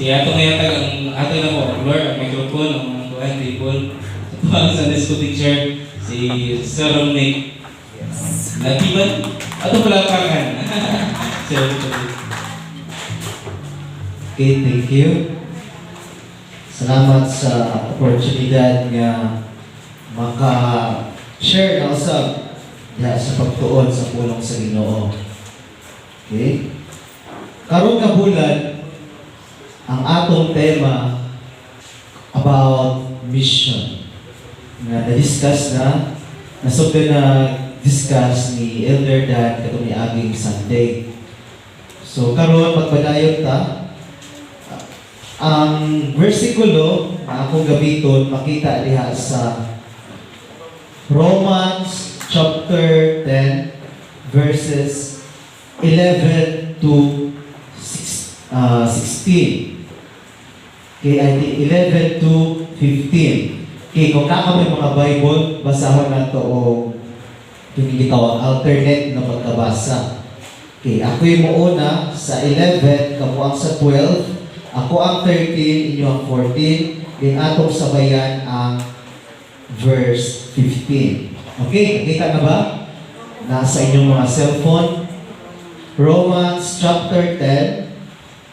Si ato nga yata ang ato na po, Lord, ang microphone, ang mga kuhan, table. Ang Sunday school teacher, si Sir Romney. Lagi ba? Ato pala pangan. Sir Romney. Okay, thank you. Salamat sa oportunidad nga maka-share na usab diha sa pagtuon sa pulong sa Ginoo. Okay? Karong nga bulan, ang atong tema about mission. Na-discuss na, nasugda na discuss ni Elder Dan katong niaging Sunday. So karon magpadayon ta. Ang versikulo na akong gamiton makita diha sa Romans chapter 10 verses 11 to 16. Okay, I think 11 to 15. Okay, kung naka may mga Bible, basahon na ito o tinigitawang alternate na pagkabasa. Okay, ako yung mauna sa 11, kamu ang sa 12, ako ang 13, inyo ang 14, din atong sabayan ang verse 15. Okay, nakita na ba? Nasa inyong mga cellphone. Romans chapter 10,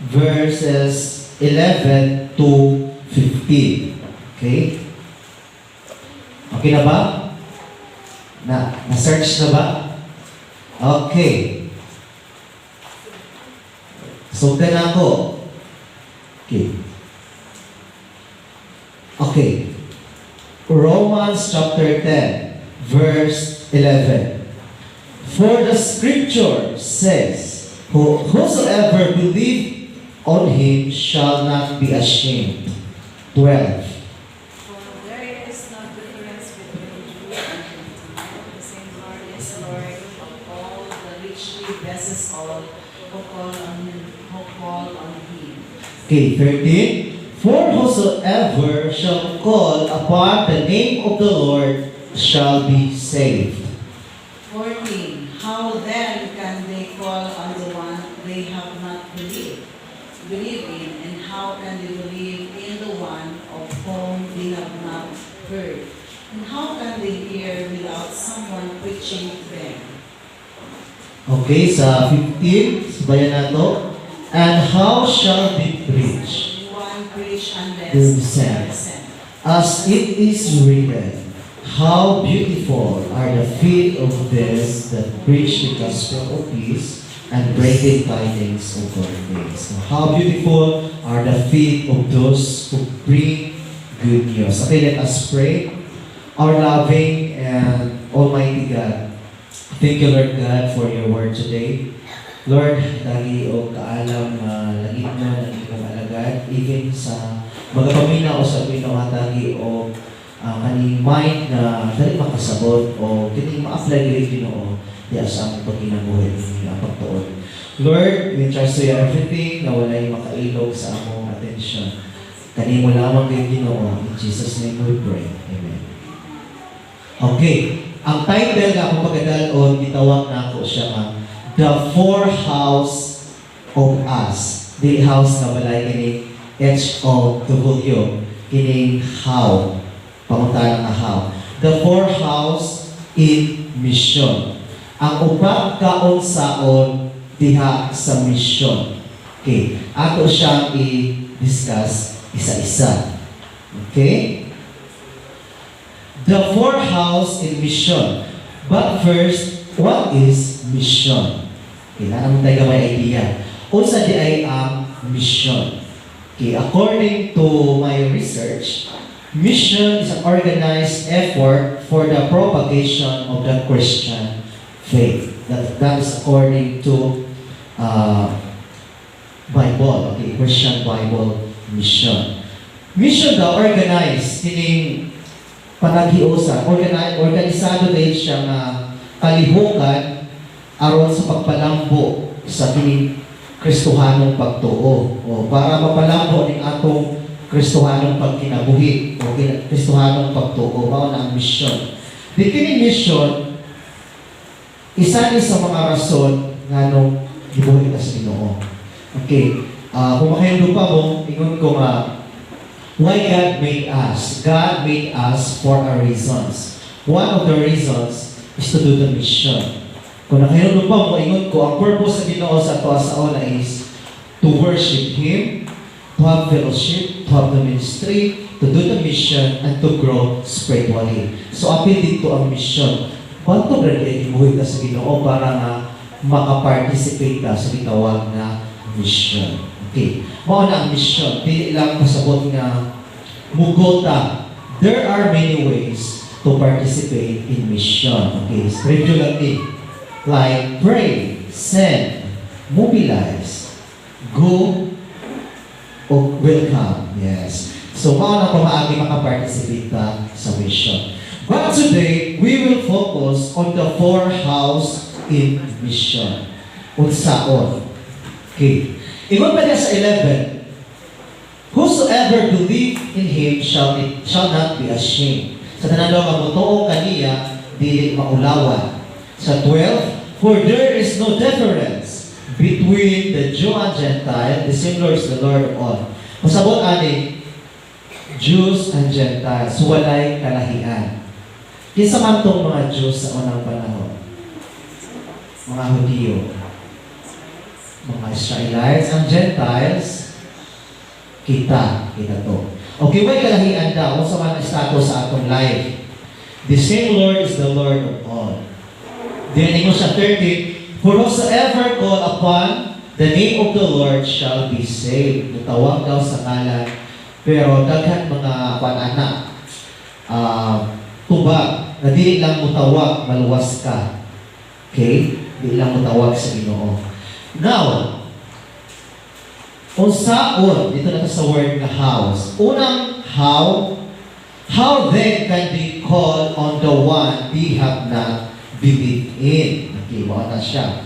verses 11 to 15. Okay? Okay na ba? Na-search na ba? Okay. Sundan ako. Okay. Okay. Romans chapter 10, verse 11. For the scripture says, whosoever believe on him shall not be ashamed. 12. For there is no difference between Jew and Gentile. The same Lord is Lord of all, the richly blesses all who call on him. Okay, 13. For whosoever shall call upon the name of the Lord shall be saved. 14. How then can they call on the one they have not believed in, and how can they believe in the one of whom they have not heard? And how can they hear without someone preaching to them? Okay, sa 15, sabayan na to. And how shall they preach? One preach unless Whom they sent? are sent. As it is written, how beautiful are the feet of these that preach the gospel of peace and bring the tidings of good things. So how beautiful are the feet of those who bring good news. Okay, let us pray. Our loving and Almighty God, thank you, Lord God, for your word today. Lord, lagi o kaalam na lagi mo na inyong alagad, even sa mga paminaw sa pinawatagi o kaning mind na dali makasabot o kining ma-apply dili Ginoo diya sa among pagkinabuhi ninyo ang pagtuon. Lord, we trust you everything na walay makailog sa among attention. Kanimo lamang kay Ginoo. In Jesus' name we pray. Amen. Okay, ang title na akong pagkadalon gitawag na ako siya nga The Four House of Us. Di house na balay kining H-O-W kining how. Pamuntahan nga how. The Four House in Mission. Ang ubang kaunsaon diha sa mission. Okay. Ato siyang i-discuss isa-isa. Okay? The Four House in Mission. But first, what is mission? Okay, naman tayo may idea. Unsa di ay ang mission? Okay, according to my research, mission is an organized effort for the propagation of the Christian faith. That is according to Bible, okay, Christian Bible mission. Mission daw organized, kining panaghiusa, organisado dahil siya nga kalihukan aron sa pagpalambo sa kining Kristohanong pagtuo o para mapalambo ning atong Kristohanong pagkinabuhi o Kristohanong pagtuo mao na ang mission. Di kining mission isa ni sa mga rason nganong gibuhi ta sa Ginoo. Okay. Kung makahindo pa mo, ingon ko nga, why God made us? God made us for a reasons. One of the reasons is to do the mission. Kung nakahindo pa mo, ingon ko, ang purpose sa Ginoo sa ito sa una is to worship Him, to have fellowship, to have the ministry, to do the mission, and to grow spiritually. So, apil dito ang mission. Kwanto brad imuhi ka sa Ginoo para nga makaparticipate ka sa gitawag na mission. Okay. Mao na ang mission. Dili lang pasabot nga mugota. There are many ways to participate in mission. Okay. Review lang din. Like pray, send, mobilize, go, o welcome. Yes. So, mao na kumaagi makaparticipate ka sa mission. But today, we will focus on the 4 house in mission. Unsaon. Okay. Ingon pa niya sa 11, whosoever believe in Him shall not be ashamed. Sa tanan daw nga mutuo kaniya, dili maulawan. Sa 12, for there is no difference between the Jew and Gentile, the same Lord is the Lord of all. Masabot ani, Jews and Gentiles, walay kalahian. Kinsa man tong mga Jews sa unang panahon? Mga Hudyo, mga Israelites, ang Gentiles, kita to. Okay, may kalahian daw kung sa mga status sa atong life. The same Lord is the Lord of all. Then, ingo sa 30, for whosoever call upon the name of the Lord shall be saved. Mutawag daw sa ngalan. Pero daghan mga pan-anak, tubag, na dili lang mutawag, maluwas ka. Okay? Dili lang mutawag sa Ginoo. Now, unsaon, dito na sa word na house. Unang how then can they call on the one they have not believed in? Okay, na siya.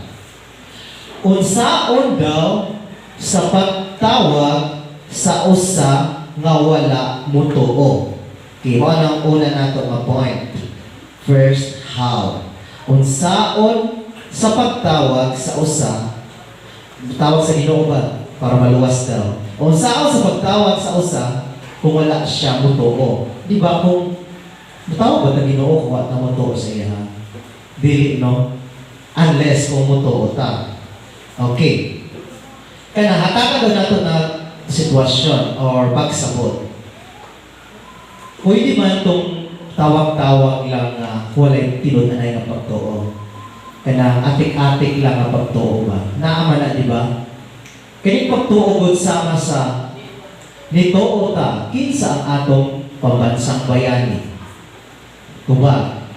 Unsaon daw sa pagtawag sa usa nga wala mutuo. Okay, ang una nato nga point. First, how. Unsaon sa pagtawag sa usa, tawag sa Ginoo ba? Para maluwas daw. Unsaon sa pagtawag sa usa kung wala siya mutuo. Di ba kung tawag ba na Ginoo kung wala mutuo sa iya? Dili, no? Unless kung mutuo ta. Okay. Kaya hatakan daw nato na sitwasyon or pagsabot. Pwede man itong tawag-tawag lang na walay tinunanay na pagtuo. Kaya atik-atik lang ang pagtuo ba? Naama na, di ba? Kaya pagtuo gud sama sa nituo ta, kinsa ang atong pambansang bayani. Diba?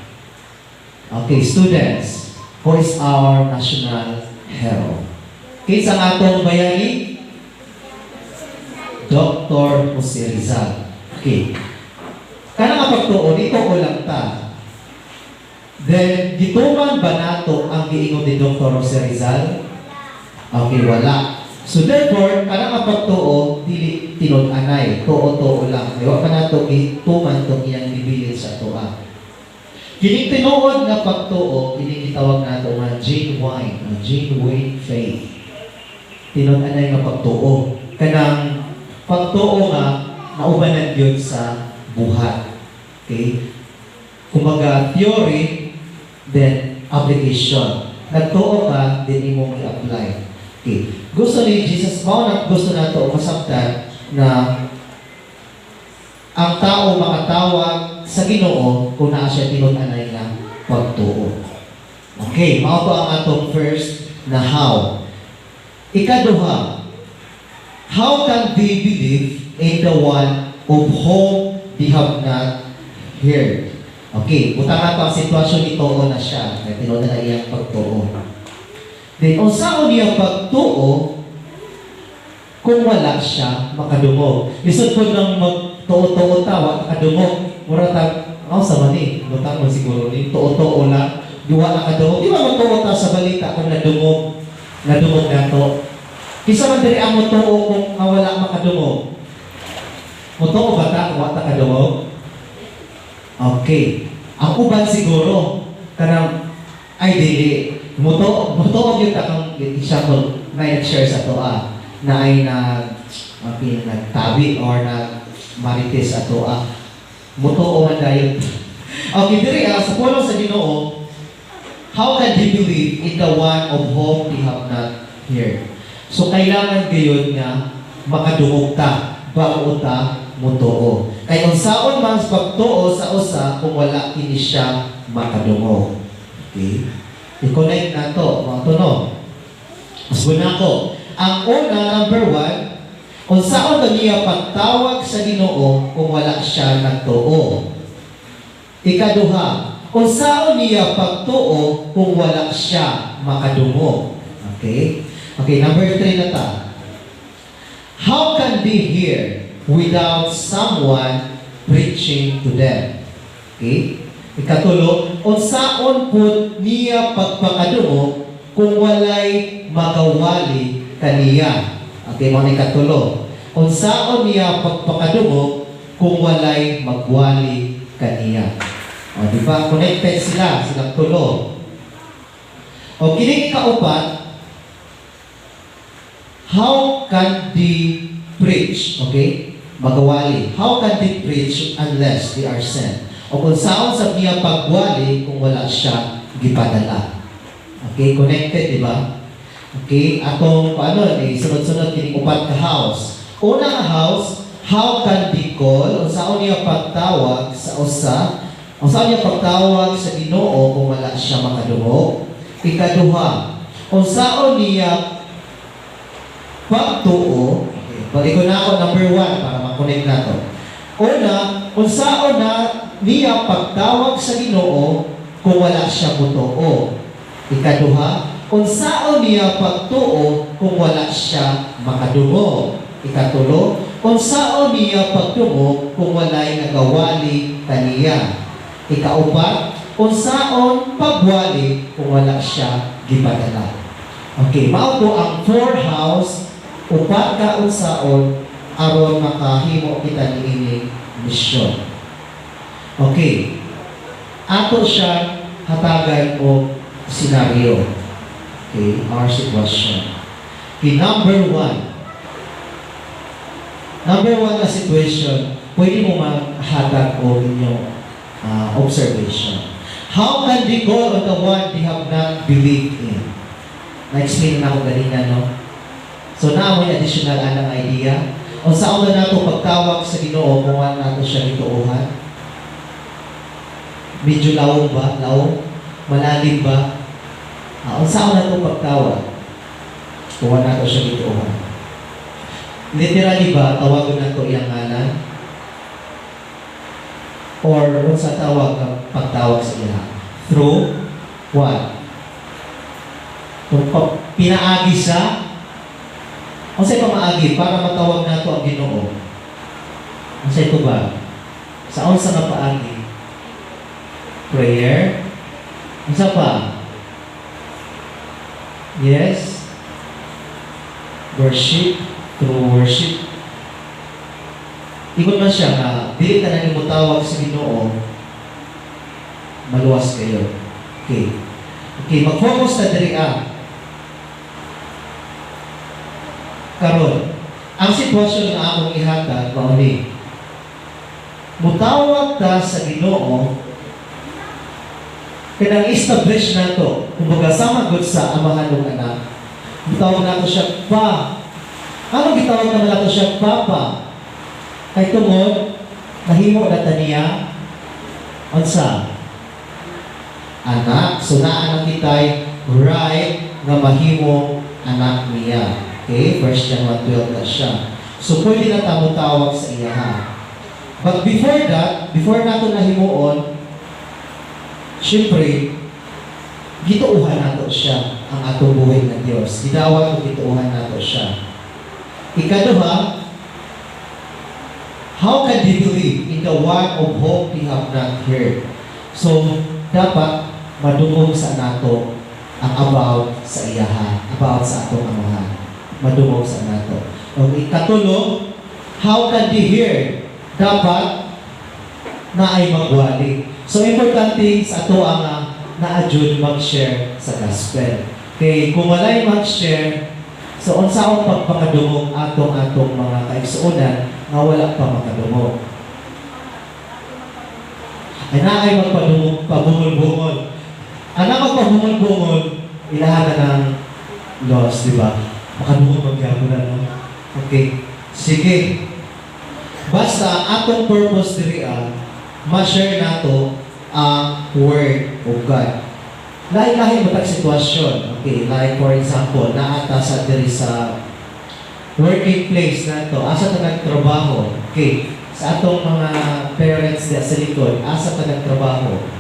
Okay, students, who is our national hero? Kinsa ang atong bayani? Dr. Jose Rizal. Okay. Kana nga pagtuo, nituo lang ta. Then, gituman ba nato ang giingon ni Dr. Jose Rizal? Okay, wala. So therefore, kana nga pagtuo, dili tinud-anay, tuo-tuo lang. Diwa pa nato gituman tong iyang bibilin sa tuwa. Kining tinuod nga pagtuo, kining gitawag nato nga genuine faith. Tinud-anay nga pagtuo. Kanang pagtuo nga naubanan gyud sa buhat. Okay? Kumbaga theory, then application. Nagtuo ka, then imong i-apply. Okay. Gusto ni Jesus, gusto nato masabtan na ang tao makatawag sa Ginoo kung naa siya tinud-anay nga pagtuo. Okay, mao to ang atong first na how. Ikaduha, how can they believe in the one of whom they have not heard? Okay, butang nato ang sitwasyon ni Too na siya, kaya tinud-anay iyang pagtuo. Then, unsaon niya pagtuo kung wala siya makadungog. Isod po nang magtuo-tuo tawa, makadungog. Mura ako sa mani, butang mo siguro ni, tuo-tuo lang, duwa nakadungog. Di ba magtuo ta sa balita kung nadungog na to? Kisa man diri ang mutuo kung wala makadungog. Mutuo ba ta kung wala kadungog? Okay. Ang uban siguro, kanang, ay dili. Mutuo yung takang example na nag-share sa toa. na ay nagtabi or nagmarites ato mutuo man dayon. Okay, diri sa pulong sa Ginoo, how can they believe in the one of whom they have not heard? So kailangan gayon nga makadungog ta bago ta mutuo. Kay unsaon man sa pagtuo sa usa kung wala kini siya makadungog. Okay? I-connect na to, mga tunog. Masbun ako. Ang una, number 1, unsaon ba niya pagtawag sa Ginoo kung wala siya nagtuo? Ikaduha, unsaon niya pagtuo kung wala siya makadungog? Okay? Okay, number 3 na ta. How can they hear without someone preaching to them? Okay? Ikatulo, unsaon pud niya pagpakadungog kung walay magawali kaniya? Okay, mo ni katulo. Unsaon niya pagpakadungog kung walay magwali kaniya? O, di ba? Connected silang tulo. O, kining kaupat, how can they preach? Okay? Magawali. How can they preach unless they are sent? O kung saan sa niya pagwali kung wala siya gipadala. Okay? Connected, di ba? Okay? Atong, sunod-sunod kining upat ka house. Una nga house, how can they call? O saan niya pagtawag sa usa? O saan niya pagtawag sa Ginoo kung wala siya makadungog? Ikaduha, o saan niya pagtuo? Okay. Balik ko na ako number 1 para makonect na to. Una, kung saan na niya pagtawag sa Ginoo kung wala siya mutuo. Ikaduha, kung saan niya pagtuo kung wala siya makadungog. Ikatulo, kung saan niya pagdungog kung walay nagawali kaniya. Ikaupat, kung saan pagwali kung wala siya gipadala. Okay, mao to ang 4 house, upat ka unsaon aron makahimo kita niining misyon. Okay. Ato siya hatagan o senaryo. Okay, our situation. Okay, number 1. Number 1 na situation, pwede mo mahatag o inyong observation. How can they go on the one they have not believed in? Na-explain na ako ganina, no? So, naamoy additional anang idea. O saan na nato pagtawag sa Ginoo kung wala nato siya gituuhan? Medyo lawong ba? Lawong? Malalim ba? O saan na nato pagtawag kung wala nato siya gituuhan? Literally ba, tawagan nato iyang ngalan? Or kung sa tawag ng pagtawag sa iya? Through what? Kung pinaagi sa o sa'yo pamaagi para matawag nato ang Ginoo. O sa'yo ba? Saan sa nga paagi? Prayer? Isa pa? Yes? Worship? Through worship? Ikot man siya nga, dili ka na nimutawag sa Ginoo, maluwas kayo. Okay. Okay, mag-focus na diri karon, ang sitwasyon na akong ihatag, mauni. Mutawag ta sa Ginoo, kaya establish na to, kumbaga sama good sa amahan ng anak, mutawag na to siya, Pa. Ano gitawag naman na to siya, Papa? Kay tungod, nahimo na taniya, unsa? Anak. So, naanak kitay, right, nga mahimo anak niya. Okay? 1 John 1:12 na siya. So, pwede na tamo tawag sa iya, ha? But before that, before nato nahimuon, syempre, gituuhan nato siya ang atong buhay na Diyos. Gidawat o gituuhan nato siya. Ikaduha, how can they believe in the one of whom they have not heard? So, dapat madungog sa nato ang about sa iyaha, about sa atong amahan. Madungog sa nato. Okay, katulo, how can they hear? Dapat na ay magwali. So, importante sa ato ang na-adjud mag-share sa gospel. Okay, kung walay mag-share, So unsaon pagpakadungog atong mga kaigsuonan nga wala pa makadungog. Ay naay magpadungog pabungol-bungol. Ana magpabungol-bungol ilahan na ng loss, di ba? Makadungog magyapon na, no? Okay. Sige. Basta atong purpose diri ma-share nato ang word of God. Lahi-lahi mo tag sitwasyon. Okay, like for example, naata sa diri sa working place nato, asa ta nagtrabaho. Okay, sa atong mga parents diya sa likod, asa ta nagtrabaho?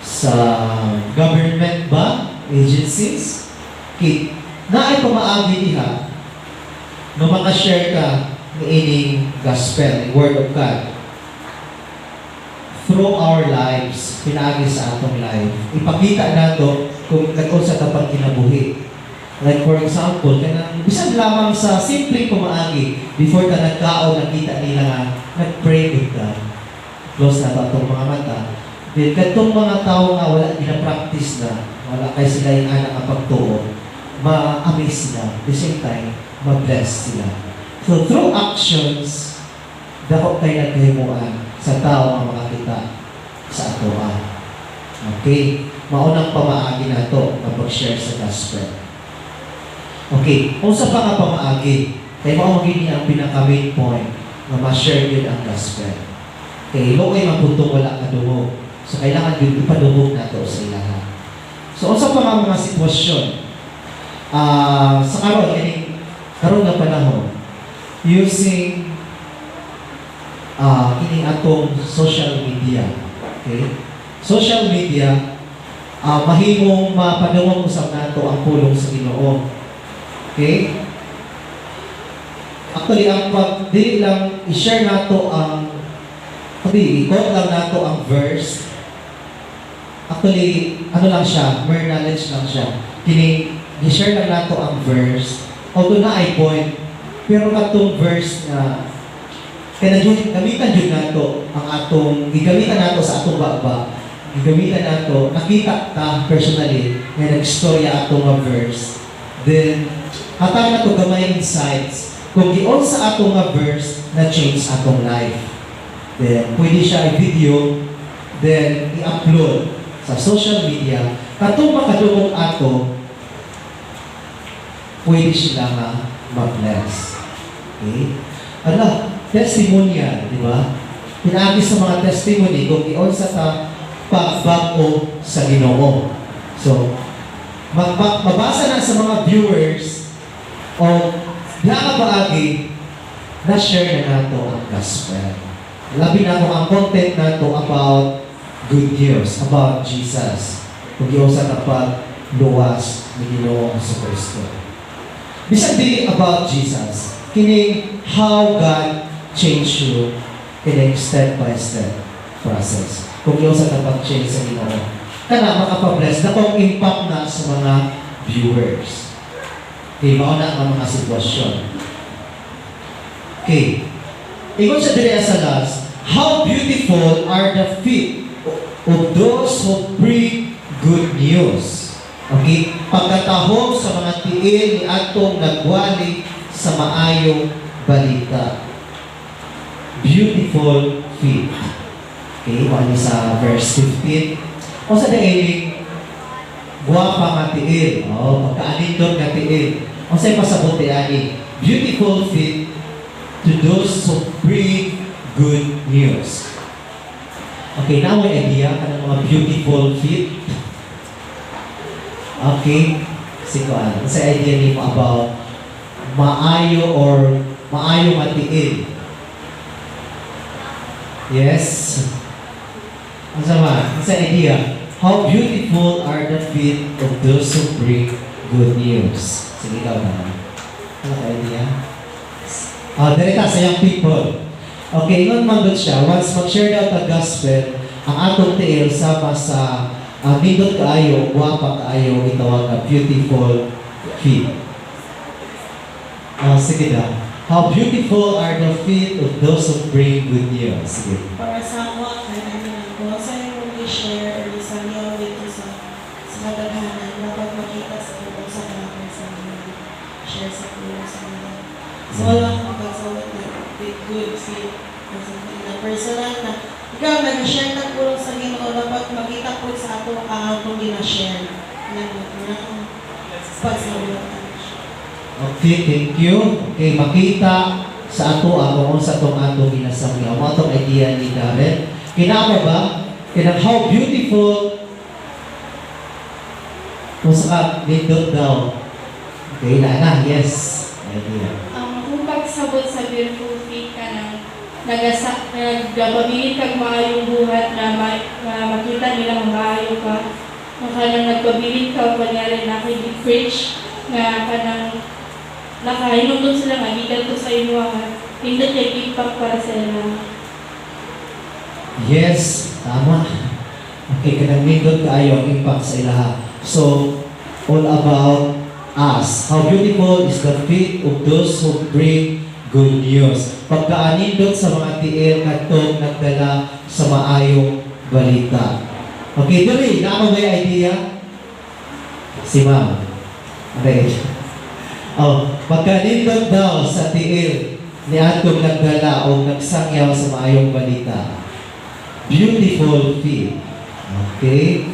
Sa government ba? Agencies? Okay, naay pamaagi diha no maka-share ka ng ining gospel, word of God through our lives, pinaagi sa atong life. Ipakita nato kung nag-unsa ka pang kinabuhi. Like for example, kanang bisan lamang sa simpleng pamaagi, before ka nagkaon, nakita nila nga nag-pray with God. Close na ba itong mga mata? Then, katong mga tao nga wala gina-practice na, wala kay sila yung anak ang pagtuo, ma-amaze sila. At the same time, ma-bless sila. So, through actions, dako kayo nagkahimuan sa tao ang makakita sa atoa. Okay? Maunang pamaagi na ito kapag share sa gospel. Okay, kung sa pa nga pamaagi, kaya mo magiging ang pinaka-main point na ma-share yun ang gospel. Okay, lokay mapuntong wala kadungog. So, kailangan yun ipadungog na ito sa ilahan. So, sa pa nga mga sitwasyon, sa karon na panahon, using kining atong social media. Okay? Social media, mahimong mapadungog usab nato ang pulong sa Ginoo. Okay? Actually, ang dili lang i-share nato ang i-quote lang nato ang verse. Actually, ano lang siya, mere knowledge lang siya. Kini i-share lang nato ang verse. Although na ay point, pero katong verse na kaya gamitan yun nato ang atong, gigamitan nato sa atong baba, gigamitan nato, nakita ta personally, na nag-storya atong mga verse, then, hatang nato gamay insights, kung gion sa atong mga verse, na change atong life. Then, pwede siya i-video, then, i-upload sa social media, katong makadungog ato, pwede sila nga mag-bless. Okay? Ala, testimonial, di ba? Pinaagi sa mga testimony kung iyon sa pagbago sa Ginoo. So, mabasa na sa mga viewers o nakapaagi na share na nato ang gospel. Labi na ko ang content nato about good news, about Jesus. Kung iyon sa pagluwas ni Ginoo sa Kristo. Bisag dili about Jesus, kining how God change you in a step-by-step process. Kung yung sa kapag-change sa Ginoo, kana makapabless na kung impact na sa mga viewers. Okay, mauna ang mga sitwasyon. Okay, ingon sa diri sa last, how beautiful are the feet of those who bring good news. Okay, pagkatahom sa mga tiil ni atong nagwali sa maayong balita. Beautiful feet. Okay, wali sa verse 15. O sa dailing, guwapa nga tiil. O, pagkaanindot nga tiil. O sa'yo pasabuti ani, beautiful feet to those who bring good news. Okay, now may idea ka ng mga beautiful feet. Okay, sikuan. Sa idea ni mo about maayo or maayo matiil. Yes. Ang sama, sa idea, how beautiful are the feet of those who bring good news. Sige, ikaw na. Ano ka idea? Direta sa young people. Okay, ngon mandot siya. Once mag-share daw the gospel, ang atong tiil sama sa nindot kaayo, guwapa kaayo, itawag na beautiful feet. Sige na. How beautiful are the feet of those who bring good news. Sige. Para sa ako, kung sa yung i-share or sa iyo dito sa kadaghanan, dapat makita sa iyo sa mga sa iyo. So, wala akong pagkasawat na with good fit or something na personal na ikaw nag-share na po sa Ginoo dapat makita po sa ato kung gina-share. Wala akong pagsawat. Okay, thank you. Okay, makita sa ato kung sa atong ato ginasangyaw. Mo atong idea ni Darren. Kinama ba? Kinang how beautiful kung sa nindot daw. Okay, na, yes. Idea. Kung pagsabot sa beautiful feet ka ng nagpabilit kag maayong buhat na makita nila kung maayo ka. Kung kanang nagpabilit ka o kanyari na preach nga kanang nakahinundot sila nga gikan to sa imo nga pindot kay impact para sa ila. Yes, tama. Okay, kanang nindot kaayo ang impact sa ilaha. So, all about us. How beautiful is the feet of those who bring good news. Pagkaanindot sa mga tiil katong nagdala sa maayong balita. Okay, Dori, naman may idea? Si Ma'am. Okay. Oh, pagkanindot daw sa tiil ni atong nagdala o nagsangyaw sa maayong balita. Beautiful feet. Okay.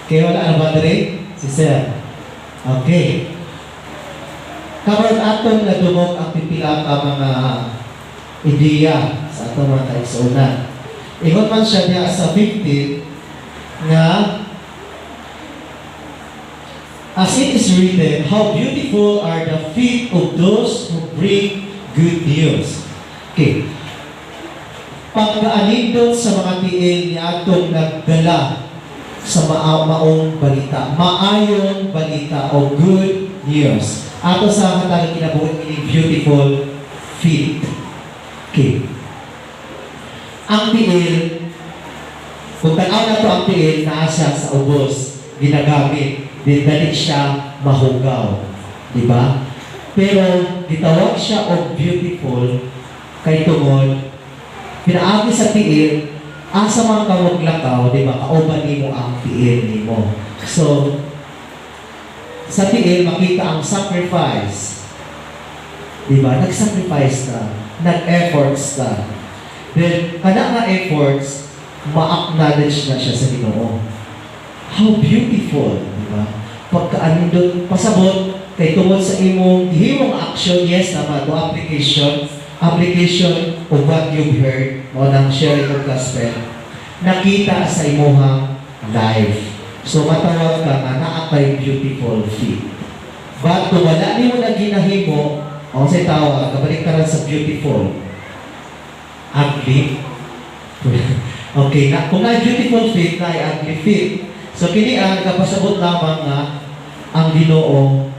Okay, wala na ba Dori? Si Sir. Okay. Karon atong nadumog ang pipila ka mga ideya sa atong mga kaigsuonan. Ingon man siya niya sa 15 nga as it is written, how beautiful are the feet of those who bring good news. Okay. Pagkaanindot sa mga tiil ni atong nagdala sa maong balita, maayong balita o good news. Ato sa katagang kinabuhi ini beautiful feet. Okay. Ang tiil, kung tanaw na to ang tiil, naasa sa ubos, ginagamit, didalik siya mahugaw. Diba? Pero, gitawag siya of beautiful, kay tungod, pinaagi sa tiil, asa man ka maglakaw, diba? Kauban nimo ang tiil nimo. So, sa tiil, makita ang sacrifice. Diba? Nag-sacrifice na. Nag-efforts na. Then, kada nga efforts, ma-acknowledge na siya sa Ginoo. How beautiful, diba? Pagkaanindot, pasabot, kay tungod sa imong himong action, yes, tama to, application of what you've heard, o nang sharing of gospel, nakita sa imuhang life. So, matawag ka nga, naakay beautiful feet. But, kung wala ni mo na ginahimo, o sa tawag, kabalik ka rin sa beautiful. Ugly. Okay, na, kung na beautiful feet, na ay ugly feet. So, kini ang kapasabot lamang nga, ang Ginoo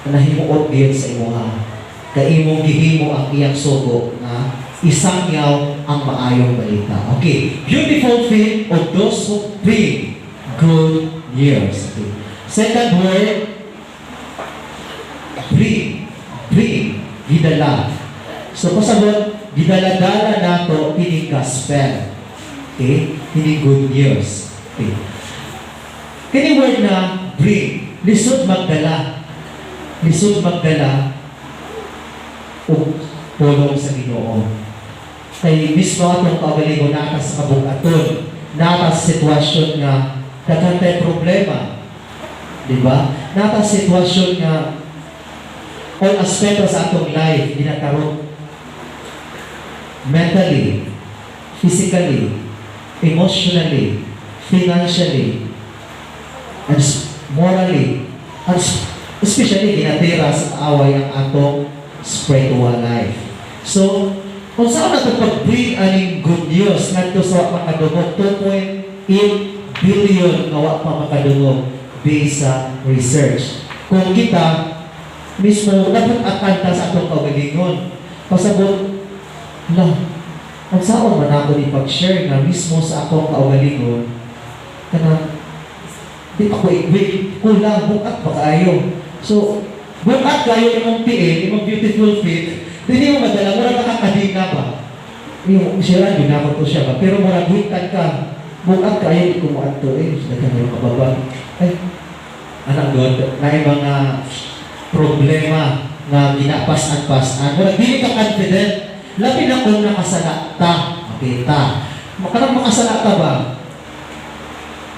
na himuot din sa imuha. Kay imong gihimo ang iyang sugo na isangyaw ang maayong balita. Okay, beautiful feet of those who bring good news. Okay. Second word, bring, gidala. So, pasabot, gidala-dala nato kini gospel. Okay? Kini good news. Okay. Kini word na bring, lisod magdala. Lisod magdala o tulong sa Ginoo. Kay mismo atong kaugalingon nata sa kabukaton, nata sa sitwasyon nga daghan tay problema. Diba? Nata sa sitwasyon nga all aspeto sa atong life ginakaroon. Mentally, physically, emotionally, financially, and morally, and especially ginatira sa away ang atong spiritual life. So, kung saan natin pag-bring aning good news ngadto sa makadungog 2.8 billion nga pa makadungog based sa research. Kung kita mismo dapat atanta sa atong kaugalingon, pasabot na ang saan man ako ipag-share na mismo sa akong kaugalingon kana di ako kulang bukat pa kayo. So, bukat kayo imong tiil, imong beautiful feet, hindi mo madala, mura nakakading na ba? Yung siya, yun ako to siya ba? Pero mura bukat ka, bukat kayo, di ko mo ato dagan yung kababa. Ay, anak God, na yung mga problema, nga ginapas-an-pasan. Pero dili ka confident, labi na kung nakasala ta. Okay, ta. Kanang makasala ta ba?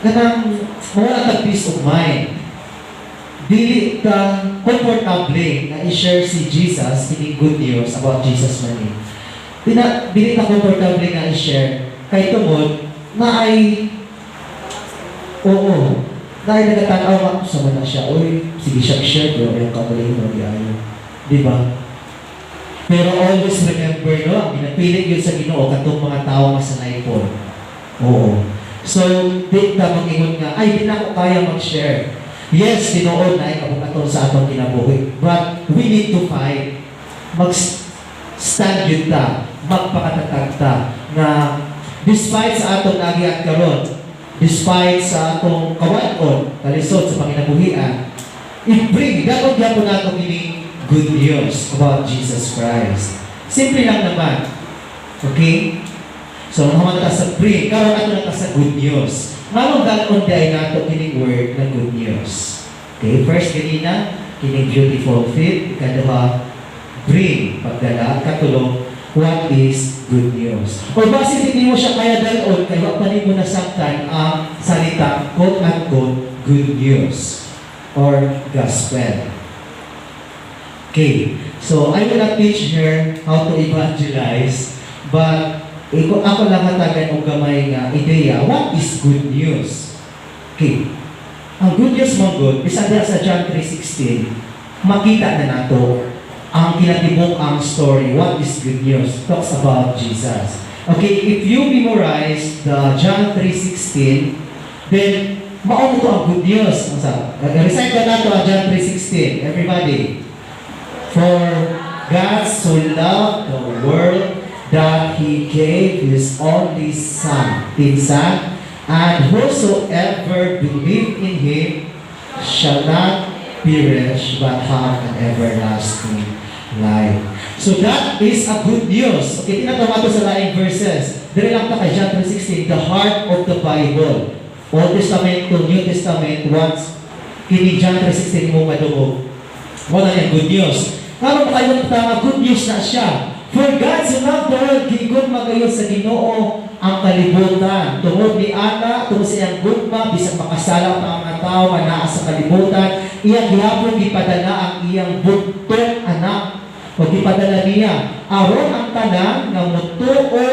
Kanang mawala ka peace of mind. Dili ka comfortable na i-share si Jesus, ini good news about Jesus man. Dili ka comfortable nga i-share kay tungod na ay oo, dahil nagatanaw ako sa mana siya, uy, sige siya share ko, yung kamuling mo, ayaw. Di ba? Pero always remember, no, ang pinapilit yun sa Ginoo katong mga tao masanay po. Oo. So, di ka mag-ingon nga, ay, di na ako kaya mag-share. Yes, Ginoo na ikabukaton sa atong kinabuhi. But we need to fight. Mag-stand yun ta, magpakatatag ta, na despite sa atong lagi at karon, despite sa atong kawan-on, kalisod sa panginabuhian, i-bring, gagawin natin ini good news about Jesus Christ. Simple lang naman. Okay? So, naman ta sa bring, karon ato na ta sa good news. Nganong gagawin dahil nato kining word na good news. Okay? First, kanina, kining beautiful fit. Ikaduha, bring, pagdala, katulong, what is good news? O base hindi mo siya kaya dalon, kaya pa rin mo nasaktan ang salita, quote-unquote, good news or gospel. Okay, so I will not teach her how to evangelize, but ako lang hatagan og gamay nga ideya, what is good news? Okay, ang good news mo good, bisan sa John 3:16, makita na nato ang kinatibok ang story. What is good news? Talks about Jesus. Okay, if you memorize the John 3:16, then maon to ang good news. Recite ka na to ang John 3:16. Everybody. For God so loved the world that He gave His only Son, and whosoever believe in Him shall not perish but have an everlasting life. So that is a good news. Okay, tinatama ito sa laing verses. Dili lang ito kay John 3:16, the heart of the Bible. Old Testament to New Testament, once kini John 3:16 mo madungog. Wala yung good news. Karon pa kayo tama, good news na siya. For God so loved the world, gigon magayon sa Ginoo ang kalibutan. Tungod ni Ana, tungod sa iyang gugma, bisag makasala pa ang mga tao nga naa sa kalibutan, iyang gihapon gipadala ang iyang bugtong anak. O gipadala niya, aron ang tanan nga motuo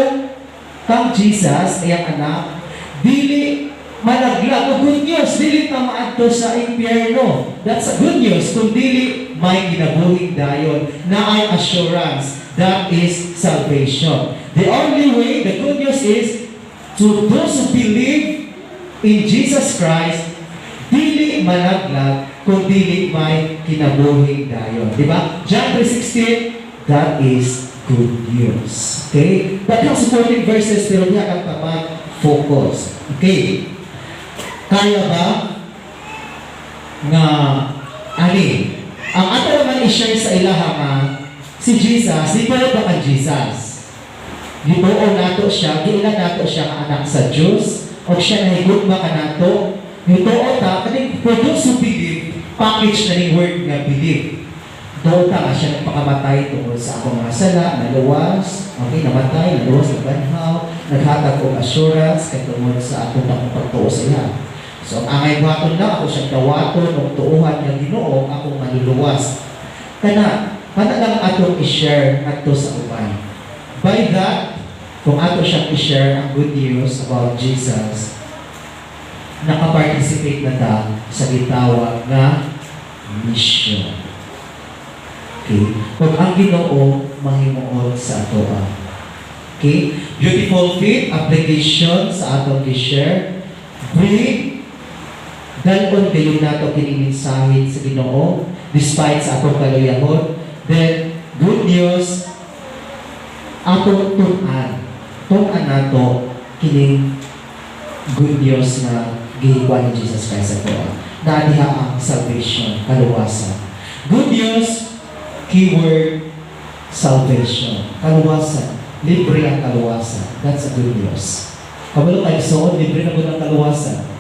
kang Jesus, iyang anak, dili malaglag. O good news, dili ta maadto sa impyerno. That's a good news. Kung dili may kinabuhing dayon na ay assurance. That is salvation. The only way, the good news is to those who believe in Jesus Christ, dili malaglag kung dili may kinabuhing dayon. Diba? John 3:16, that is good news. Okay? That yung supporting verses, pero niya kang tamang focus. Okay? Kaya ba nga ani? Ang ato naman i-share sa ilaha nga si Jesus, di ba ba ka Jesus? Gibuo nato siya, giilan nato siya nga anak sa Diyos, o siya nahigugma ka nato, nituo ta, kaning for those who believe, package na ning word nga believe. Doon ta nga siya nagpakamatay tungkol sa akong mga sala, naluwas, okay, namatay, naluwas, nagbanhaw, naghatag og assurance, katungkol sa akong pagtuo sa iya. So, ang angay baton na ako siyang dawaton o tuuhan ng Ginoo akong maluluwas. Kana lang atong i-share ato sa uban. By that, kung ato siyang i-share ang good news about Jesus, nakaparticipate na ta sa gitawag na mission. Okay? Kung ang Ginoo mahimuon sa ato. Okay? Beautiful faith, application sa atong i-share. Bring dalon kayo nato kining mensahe sa Ginoo despite sa atong kaluyahon. Then good news atong tun-an nato kining good news na gihigwa ni Jesus Christ ato. Na diha ang salvation, kaluwasan. Good news, keyword salvation, kaluwasan. Libre ang kaluwasan. That's a good news. Kabalo tayo soon, libre na po ng kaluwasan.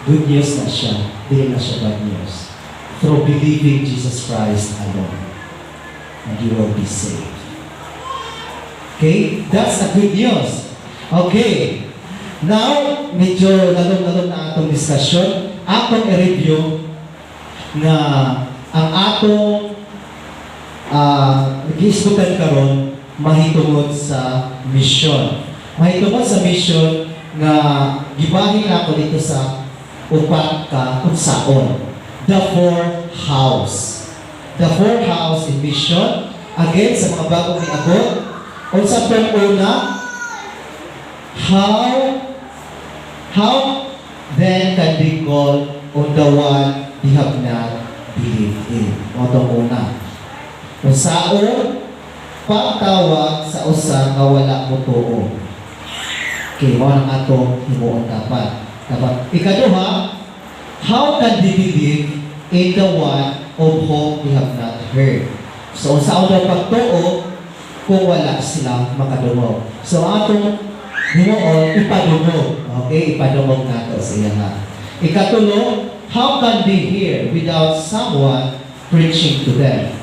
Good news na siya, hindi na siya bad news. Through believing Jesus Christ alone. and you will be saved. Okay? That's the good news. Okay. Now, medyo lalong-lalong na atong discussion. Atong i-review na ang atong nag-iiskutan karon mahitungod sa mission. Mahitungod sa mission nga gibahin ako dito sa upat ka unsaon. The four house. The four house in mission. Again, sa mga bagong niabot. Unsa pong una, how then can we call on the one we have not believed in? O itong una. Unsaon pagtawag sa usa nga wala mo tuo. Okay, mo ang atong himuon dapat. Ikaduha, how can we believe in the one of whom we have not heard? So, unsaon daw pagtuo kung wala silang makadungog. So, atong himuon, ipadungog. Okay, ipadungog nato sa iya. Ikatulo, how can they hear without someone preaching to them?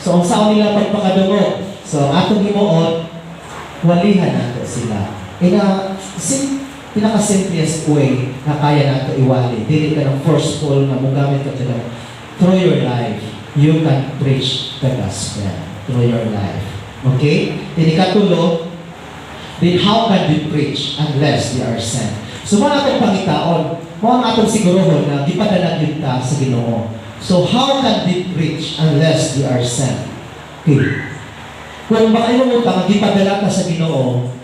So, ang saan nila pagpakadungog? So, atong himuon, walihan nato sila. Pinaka-simplest way na kaya nato iwali. Dili ka ng forceful na mugamit ka sila. Through your life, you can preach the gospel. Through your life. Okay? Ikatulo, then how can we preach unless we are sent? So, mga atong pangitaon, mga atong sigurohon na gipadala yun ta sa Ginoo. So, how can we preach unless we are sent? Okay. Kung makainong utang, gipadala ta sa Ginoo,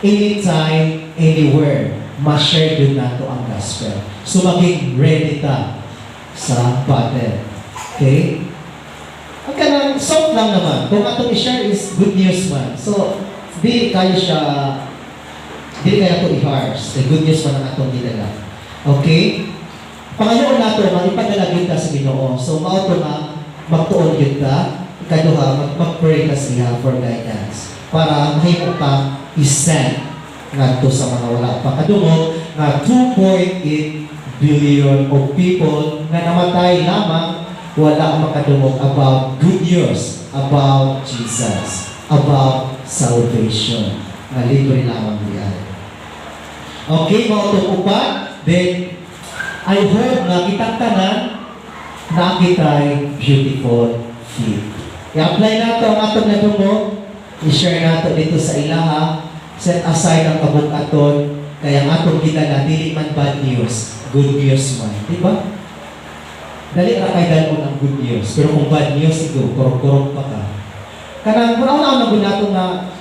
anytime, anywhere, ma-share din nato ang gospel. So, maging ready ta sa battle. Okay? Ang kanang soft lang naman. Kung atong i-share is good news man. So, di kaya ito i-harsh. The good news man ang atong gidala. Okay? Pangayon nato, ipadala kita sa Ginoo. So, mauto na, magtuon kita. Ikaduha, mag-pray ka siya for guidance. Para mahimo ka i-send ngadto sa mga wala pa. Kadungog na 2.8 billion of people na namatay lamang wala makadungog about good news, about Jesus, about salvation. Na libre lamang diyan. Okay, mga itong upat. Then, I hope na kitang tanan na kita'y beautiful feet. I-apply nato ang atong nadungog. I-share nato dito sa ilaha. Set aside ang kabuk-aton. Kaya ang atong kita na dili man bad news, good news man. Diba? Dali na kay dalon ang good news. Pero kung bad news ito, kurong-kurong pa ka. Kanang muna na nato na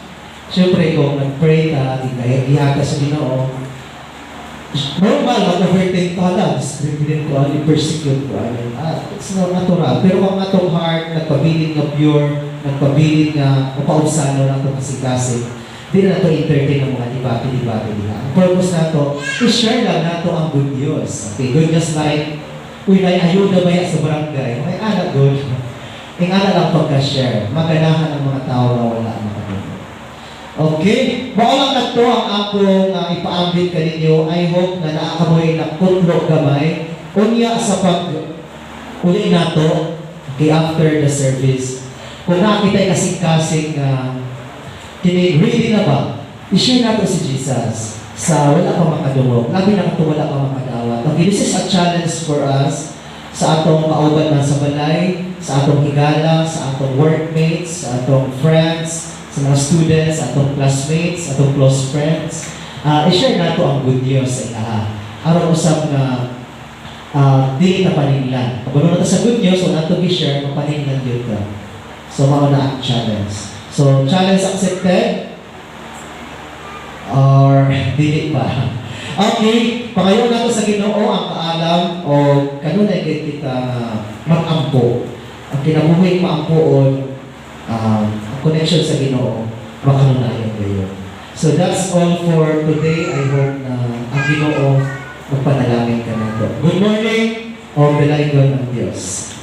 siyempre kung nag-pray ka, ihata sa Ginoo, normal, mag-overtake ka lang, discriminate ko, i-persecute ko, it's not natural. Pero kung atong heart, nagpabiling na pure, nagpabiling na mapausano na itong kasikasik, di na ito entertain ng mga debate nila. Ang purpose na ito, i-share lang na ito ang good news. Okay, good news like, uy, may ayuda ba sa barangay? May anak good. Yung anak lang pagka-share, maganahan ang mga tao na wala ang makatulog. Okay? Maulang na ito ang akong ipaambit ka ninyo. I hope na naakamoy na kutlo gamay. Unya sa pag-uli na ito, okay, after the service. Kung nakakita kasing-kasing ready na ba, i-share natin si Jesus sa wala pang makadungog. Labi na ito wala pang makadawat. Okay, this is a challenge for us sa atong kauban na sa balay, sa atong higala, sa atong workmates, sa atong friends, sa mga students, sa atong classmates, sa atong close friends. I-share nato ang good news sa ilaha. Aron usap na dili na paninglan. Kung ano sa good news, kung nato i-share, mapaninglan dito. So, mauna ang challenge. So, challenge accepted? Or dili pa? Okay, pangayon nato sa Ginoo ang kaalam o kanunay kita mag-ampo. Ang kinabuhi maampoon, ang connection sa Ginoo, makanunayan kayo. So that's all for today. I hope na ang Ginoo magpanalangin ka na ito. Good morning, o belaygon ng Diyos.